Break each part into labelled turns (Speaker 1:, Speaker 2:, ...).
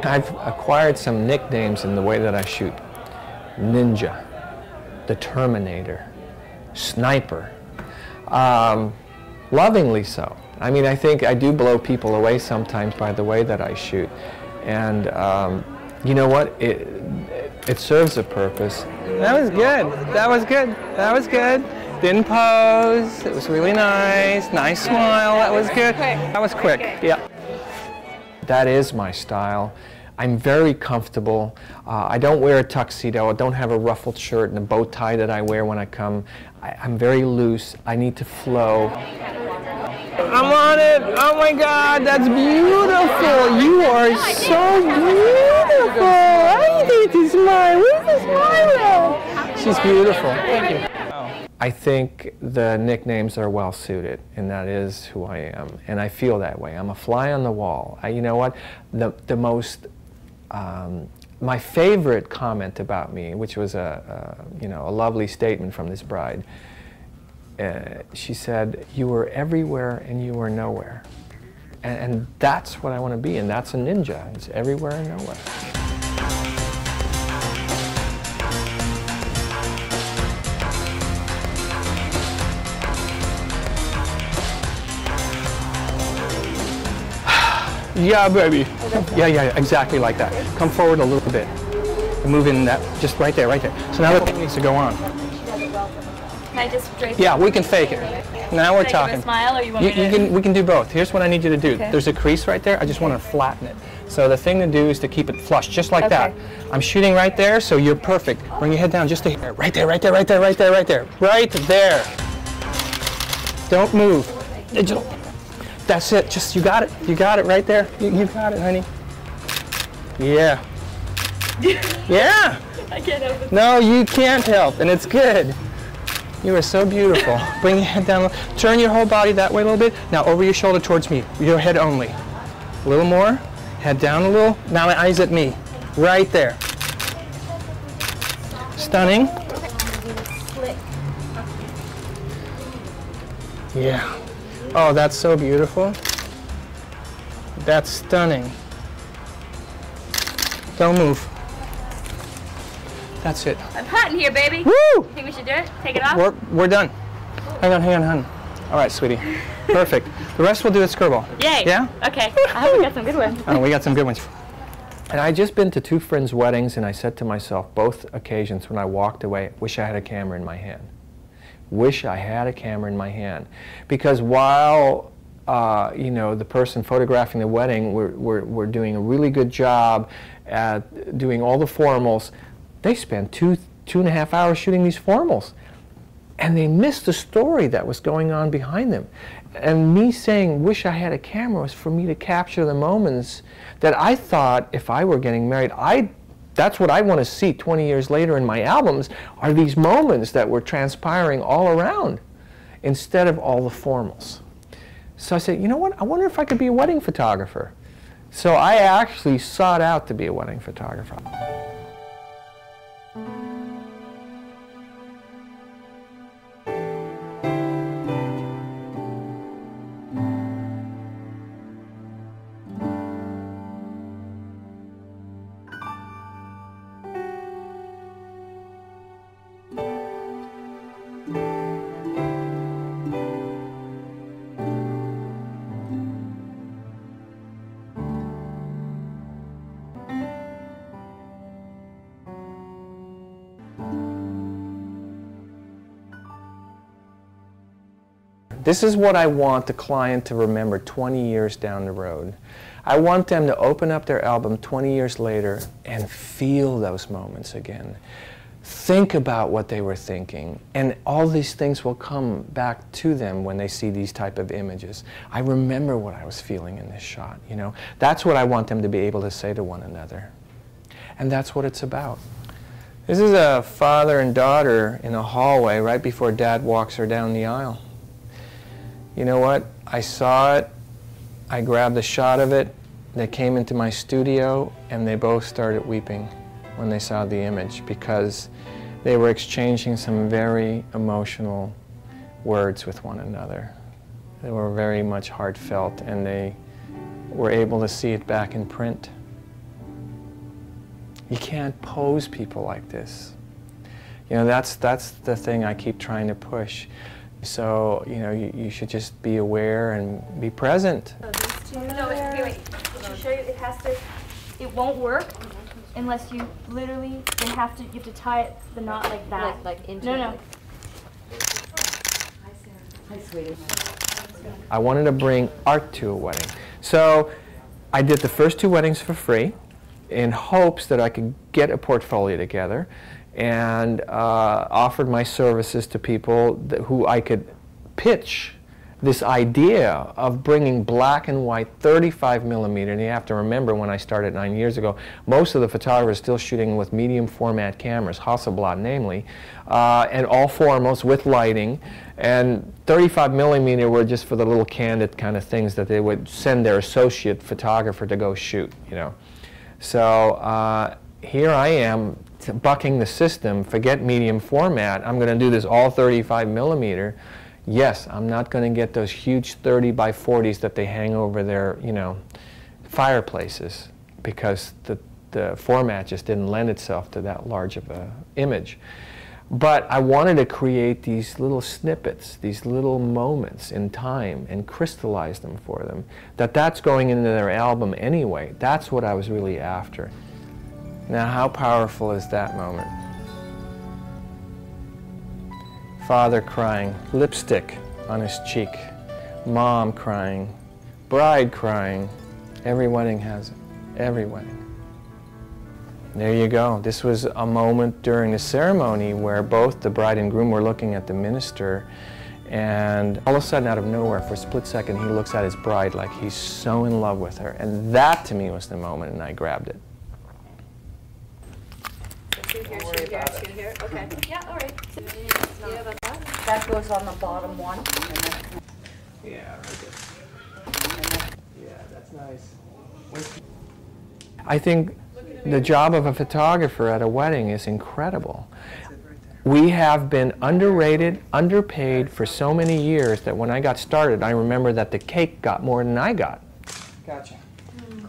Speaker 1: I've acquired some nicknames in the way that I shoot. Ninja, the Terminator, Sniper, lovingly so. I mean, I think I do blow people away sometimes by the way that I shoot. And you know what? It serves a purpose. That was good. That was good. That was good. Didn't pose. It was really nice. Nice smile. That was good. That was quick. Yeah. That is my style. I'm very comfortable. I don't wear a tuxedo. I don't have a ruffled shirt and a bow tie that I wear when I come. I'm very loose. I need to flow. I'm on it. Oh my God, that's beautiful. You are so beautiful. I need to smile. Where's the smile? She's beautiful. Thank you. I think the nicknames are well suited, and that is who I am, and I feel that way. I'm a fly on the wall. You know what? My favorite comment about me, which was a lovely statement from this bride. She said, "You were everywhere and you were nowhere," and that's what I want to be, and that's a ninja. It's everywhere and nowhere. Yeah, baby. Yeah, exactly like that. Come forward a little bit. Move in that, just right there, right there. So now the thing needs to go on.
Speaker 2: Can I just drape?
Speaker 1: Yeah, we can fake it. Now we're talking.
Speaker 2: Give a smile, or you want me to?
Speaker 1: We can do both. Here's what I need you to do.
Speaker 2: Okay.
Speaker 1: There's a crease right there. I just want to flatten it. So the thing to do is to keep it flush, just like that. I'm shooting right there, so you're perfect. Bring your head down just a hair. Right there, right there, right there, right there, right there. Right there. Don't move. Digital. That's it. Just, you got it. You got it right there. You got it, honey. Yeah. Yeah.
Speaker 2: I can't help it.
Speaker 1: No, you can't help, and it's good. You are so beautiful. Bring your head down. Turn your whole body that way a little bit. Now over your shoulder towards me. Your head only. A little more. Head down a little. Now my eyes at me. Right there. Stunning. Yeah. Oh, that's so beautiful. That's stunning. Don't move. That's it.
Speaker 2: I'm hot in here, baby.
Speaker 1: Woo!
Speaker 2: You think we should do it? Take it off?
Speaker 1: We're done. Hang on, hon. All right, sweetie. Perfect. The rest we'll do at Skirball.
Speaker 2: Yay.
Speaker 1: Yeah?
Speaker 2: Okay. I hope we got some good ones.
Speaker 1: Oh, we got some good ones. And I just been to two friends' weddings, and I said to myself, both occasions when I walked away, wish I had a camera in my hand. Wish I had a camera in my hand. Because while the person photographing the wedding were doing a really good job at doing all the formals, they spent two and a half hours shooting these formals. And they missed the story that was going on behind them. And me saying, wish I had a camera, was for me to capture the moments that I thought if I were getting married, that's what I want to see 20 years later in my albums, are these moments that were transpiring all around instead of all the formals. So I said, you know what, I wonder if I could be a wedding photographer. So I actually sought out to be a wedding photographer. This is what I want the client to remember 20 years down the road. I want them to open up their album 20 years later and feel those moments again. Think about what they were thinking, and all these things will come back to them when they see these type of images. I remember what I was feeling in this shot, you know. That's what I want them to be able to say to one another. And that's what it's about. This is a father and daughter in a hallway right before Dad walks her down the aisle. You know what? I saw it, I grabbed a shot of it, they came into my studio, and they both started weeping when they saw the image, because they were exchanging some very emotional words with one another. They were very much heartfelt, and they were able to see it back in print. You can't pose people like this. You know, that's the thing I keep trying to push. So, you know, you should just be aware and be present.
Speaker 2: So these two. No, wait. To show you, it won't work unless you literally, you have to tie the knot like that. Like into it. No.
Speaker 3: Hi, sweetie.
Speaker 1: I wanted to bring art to a wedding. So I did the first 2 weddings for free in hopes that I could get a portfolio together, and offered my services to people who I could pitch this idea of bringing black and white 35 millimeter. And you have to remember, when I started 9 years ago, most of the photographers still shooting with medium format cameras, Hasselblad namely, and all foremost with lighting. And 35 millimeter were just for the little candid kind of things that they would send their associate photographer to go shoot, you know. So here I am, bucking the system. Forget medium format. I'm going to do this all 35 millimeter. Yes, I'm not going to get those huge 30 by 40s that they hang over their, you know, fireplaces, because the format just didn't lend itself to that large of a image. But I wanted to create these little snippets, these little moments in time, and crystallize them for them. That's going into their album anyway. That's what I was really after. Now, how powerful is that moment? Father crying, lipstick on his cheek, mom crying, bride crying. Every wedding has it, every wedding. There you go. This was a moment during the ceremony where both the bride and groom were looking at the minister, and all of a sudden, out of nowhere, for a split second, he looks at his bride like he's so in love with her. And that, to me, was the moment, and I grabbed it.
Speaker 2: Here. Okay. Yeah, all right.
Speaker 3: That goes on the bottom one.
Speaker 1: Yeah, right there. Yeah, that's nice. I think the job of a photographer at a wedding is incredible. We have been underrated, underpaid for so many years that when I got started, I remember that the cake got more than I got.
Speaker 4: Gotcha.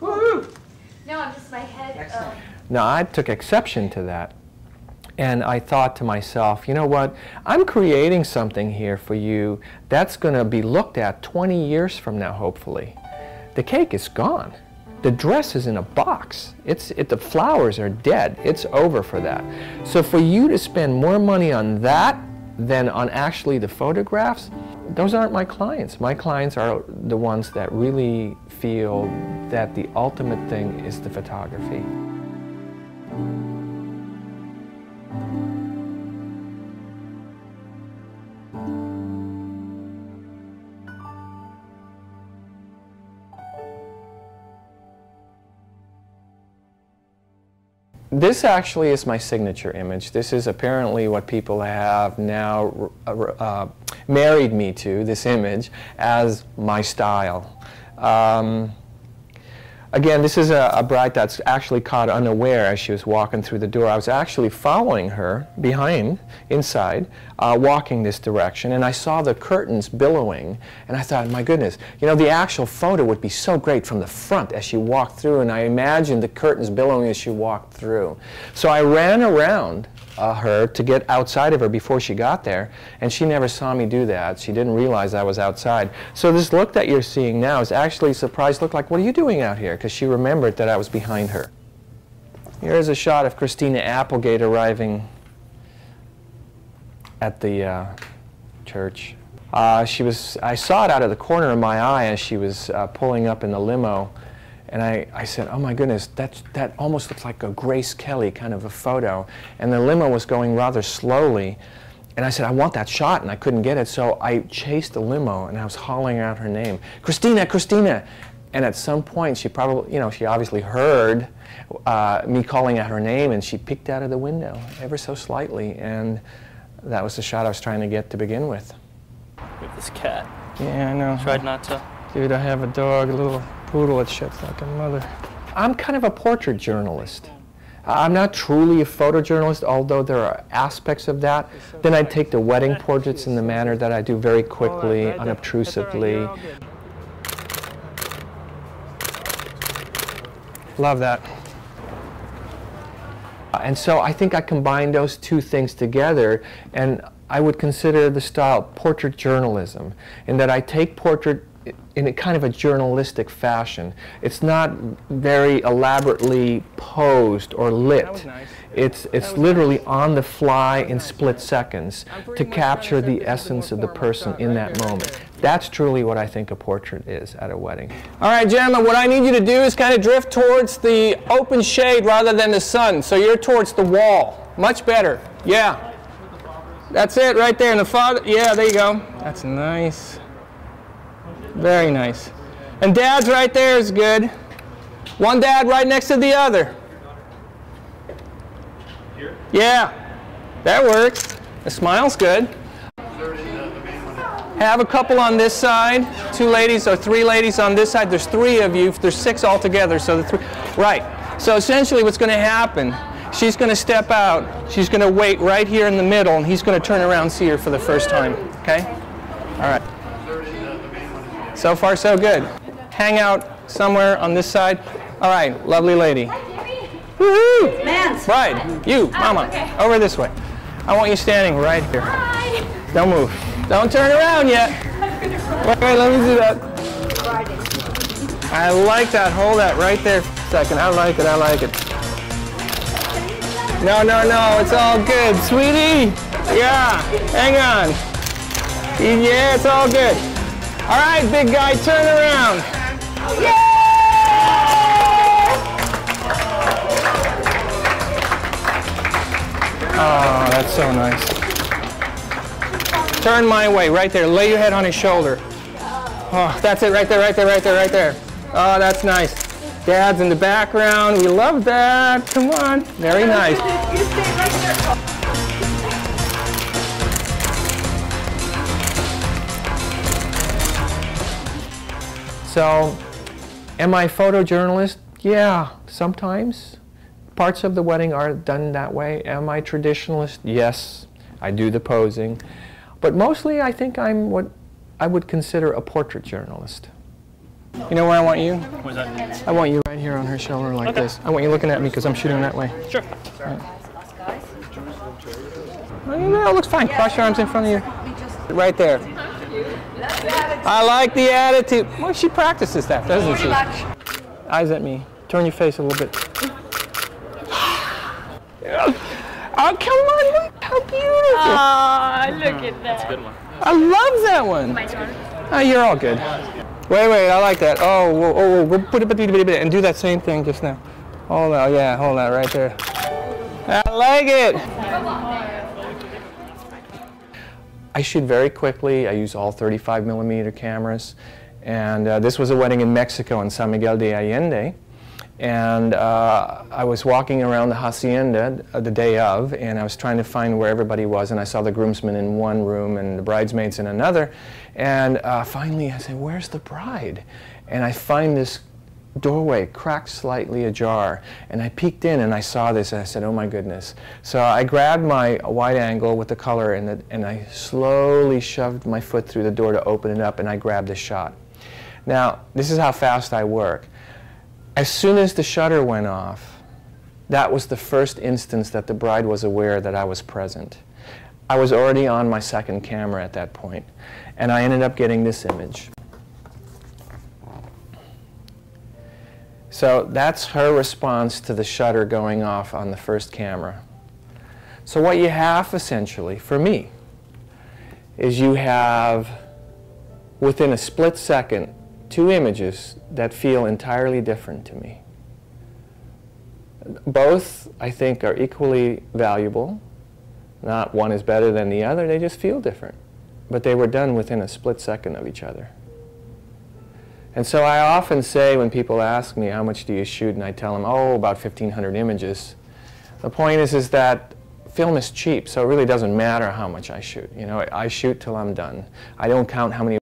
Speaker 2: Woo! No, I'm just my head.
Speaker 1: Now, I took exception to that. And I thought to myself, you know what, I'm creating something here for you that's going to be looked at 20 years from now, hopefully. The cake is gone. The dress is in a box. The flowers are dead. It's over for that. So for you to spend more money on that than on actually the photographs, those aren't my clients. My clients are the ones that really feel that the ultimate thing is the photography. This actually is my signature image. This is apparently what people have now married me to, this image, as my style. Again, this is a bride that's actually caught unaware as she was walking through the door. I was actually following her behind, inside, walking this direction, and I saw the curtains billowing, and I thought, my goodness, you know, the actual photo would be so great from the front as she walked through, and I imagined the curtains billowing as she walked through. So I ran around her to get outside of her before she got there, and she never saw me do that. She didn't realize I was outside. So this look that you're seeing now is actually a surprised look like, what are you doing out here? Because she remembered that I was behind her. Here's a shot of Christina Applegate arriving at the church. I saw it out of the corner of my eye as she was pulling up in the limo. And I said, oh my goodness, that almost looks like a Grace Kelly kind of a photo. And the limo was going rather slowly. And I said, I want that shot, and I couldn't get it. So I chased the limo, and I was hollering out her name, Christina, Christina. And at some point, she probably, you know, she obviously heard me calling out her name, and she peeked out of the window ever so slightly. And that was the shot I was trying to get to begin with.
Speaker 4: With this cat.
Speaker 1: Yeah, I know.
Speaker 4: Tried not to.
Speaker 1: Dude, I have a dog, a little poodle that shits like a mother. I'm kind of a portrait journalist. I'm not truly a photojournalist, although there are aspects of that. Then I'd take the wedding portraits in the manner that I do, very quickly, unobtrusively. Love that. And so I think I combine those two things together, and I would consider the style portrait journalism, in that I take portrait in a kind of a journalistic fashion. It's not very elaborately posed or lit. It's literally on the fly in split seconds to capture the essence of the person in that moment. That's truly what I think a portrait is at a wedding.
Speaker 5: All right, gentlemen, what I need you to do is kind of drift towards the open shade rather than the sun. So you're towards the wall. Much better. Yeah. That's it right there. And the father, yeah, there you go. That's nice. Very nice. And dad's right there is good. One dad right next to the other. Yeah, that works. The smile's good. Have a couple on this side, 2 ladies or 3 ladies on this side. There's 3 of you. There's 6 altogether, so the 3. Right. So essentially what's going to happen, she's going to step out. She's going to wait right here in the middle, and he's going to turn around and see her for the first time. Okay? All right. So far, so good. Hang out somewhere on this side. All right, lovely lady. Woohoo!
Speaker 3: Mans.
Speaker 5: Bride, you, mama, over this way. I want you standing right here. Don't move. Don't turn around yet. Wait, let me do that. I like that. Hold that right there for a second. I like it. I like it. No, no, no. It's all good, sweetie. Yeah. Hang on. Yeah, it's all good. All right, big guy, turn around. Yeah! Oh, that's so nice. Turn my way, right there. Lay your head on his shoulder. Oh, that's it, right there, right there, right there, right there. Oh, that's nice. Dad's in the background. We love that. Come on. Very nice.
Speaker 1: So, am I a photojournalist? Yeah, sometimes. Parts of the wedding are done that way. Am I a traditionalist? Yes, I do the posing. But mostly I think I'm what I would consider a portrait journalist.
Speaker 5: You know where I want you?
Speaker 4: What's that?
Speaker 5: I want you right here on her shoulder like this. I want you looking at me because I'm shooting that way.
Speaker 4: Sure.
Speaker 5: Right. Oh, no, it looks fine. Cross your arms in front of you. Right there. I like the attitude. Well, she practices that, doesn't she? Eyes at me. Turn your face a little bit. Oh, come on, look how beautiful.
Speaker 2: Aw, look at that.
Speaker 4: That's a good one.
Speaker 5: I love that one.
Speaker 2: My turn.
Speaker 5: Oh, you're all good. Wait, I like that. Oh, whoa, we'll put it and do that same thing just now. Hold that, yeah, hold that right there. I like it.
Speaker 1: I shoot very quickly. I use all 35mm cameras. And this was a wedding in Mexico in San Miguel de Allende. And I was walking around the hacienda the day of, and I was trying to find where everybody was, and I saw the groomsmen in one room and the bridesmaids in another. And finally I said, "Where's the bride?" And I find this doorway cracked slightly ajar, and I peeked in and I saw this, and I said, "Oh my goodness." So I grabbed my wide angle with the color in it, and I slowly shoved my foot through the door to open it up, and I grabbed the shot. Now, this is how fast I work. As soon as the shutter went off, that was the first instance that the bride was aware that I was present. I was already on my second camera at that point, and I ended up getting this image. So that's her response to the shutter going off on the first camera. So what you have, essentially, for me, is you have, within a split second, 2 images that feel entirely different to me. Both, I think, are equally valuable. Not one is better than the other, they just feel different. But they were done within a split second of each other. And so I often say when people ask me, how much do you shoot? And I tell them, oh, about 1,500 images. The point is that film is cheap, so it really doesn't matter how much I shoot. You know, I shoot till I'm done. I don't count how many